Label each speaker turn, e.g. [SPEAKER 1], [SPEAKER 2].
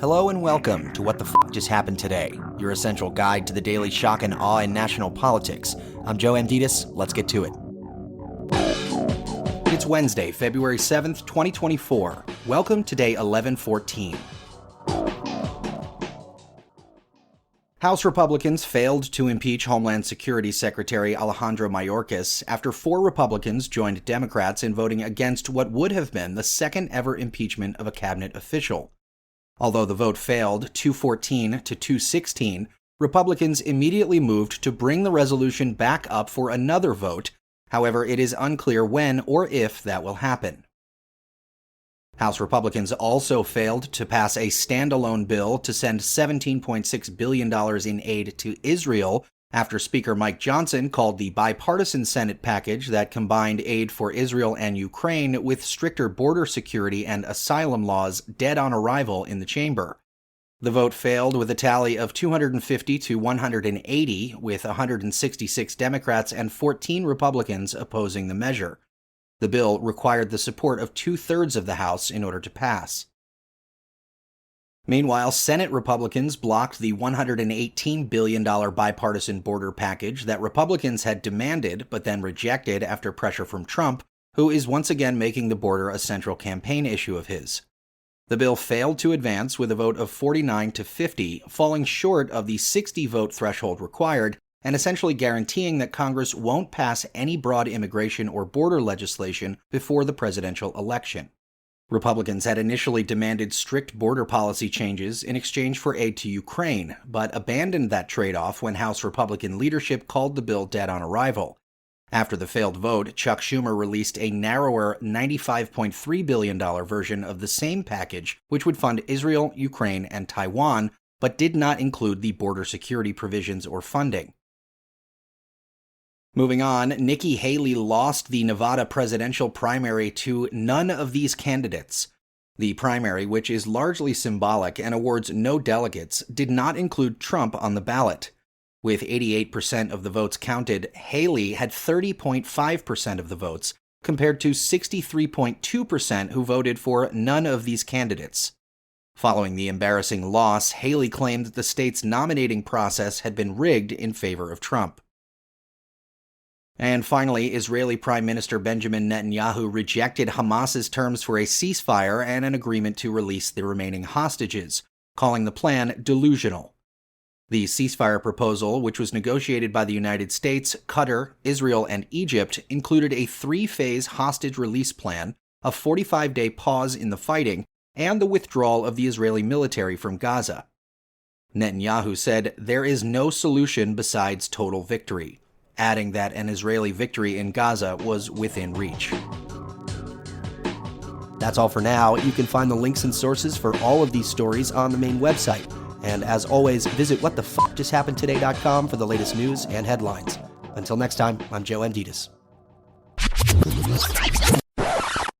[SPEAKER 1] Hello and welcome to What the F*** Just Happened Today, your essential guide to the daily shock and awe in national politics. I'm Joe Amditis. Let's get to it. It's Wednesday, February 7th, 2024. Welcome to day 1114. House Republicans failed to impeach Homeland Security Secretary Alejandro Mayorkas after 4 Republicans joined Democrats in voting against what would have been the second ever impeachment of a cabinet official. Although the vote failed 214 to 216, Republicans immediately moved to bring the resolution back up for another vote. However, it is unclear when or if that will happen. House Republicans also failed to pass a standalone bill to send $17.6 billion in aid to Israel after Speaker Mike Johnson called the bipartisan Senate package that combined aid for Israel and Ukraine with stricter border security and asylum laws dead on arrival in the chamber. The vote failed with a tally of 250 to 180, with 166 Democrats and 14 Republicans opposing the measure. The bill required the support of 2/3 of the House in order to pass. Meanwhile, Senate Republicans blocked the $118 billion bipartisan border package that Republicans had demanded but then rejected after pressure from Trump, who is once again making the border a central campaign issue of his. The bill failed to advance with a vote of 49 to 50, falling short of the 60-vote threshold required, and essentially guaranteeing that Congress won't pass any broad immigration or border legislation before the presidential election. Republicans had initially demanded strict border policy changes in exchange for aid to Ukraine, but abandoned that trade-off when House Republican leadership called the bill dead on arrival. After the failed vote, Chuck Schumer released a narrower $95.3 billion version of the same package, which would fund Israel, Ukraine, and Taiwan, but did not include the border security provisions or funding. Moving on, Nikki Haley lost the Nevada presidential primary to none of these candidates. The primary, which is largely symbolic and awards no delegates, did not include Trump on the ballot. With 88% of the votes counted, Haley had 30.5% of the votes, compared to 63.2% who voted for none of these candidates. Following the embarrassing loss, Haley claimed that the state's nominating process had been rigged in favor of Trump. And finally, Israeli Prime Minister Benjamin Netanyahu rejected Hamas's terms for a ceasefire and an agreement to release the remaining hostages, calling the plan delusional. The ceasefire proposal, which was negotiated by the United States, Qatar, Israel, and Egypt, included a 3-phase hostage release plan, a 45-day pause in the fighting, and the withdrawal of the Israeli military from Gaza. Netanyahu said there is no solution besides total victory, adding that an Israeli victory in Gaza was within reach. That's all for now. You can find the links and sources for all of these stories on the main website. And as always, visit whatthefjusthappenedtoday.com for the latest news and headlines. Until next time, I'm Joe Amditis.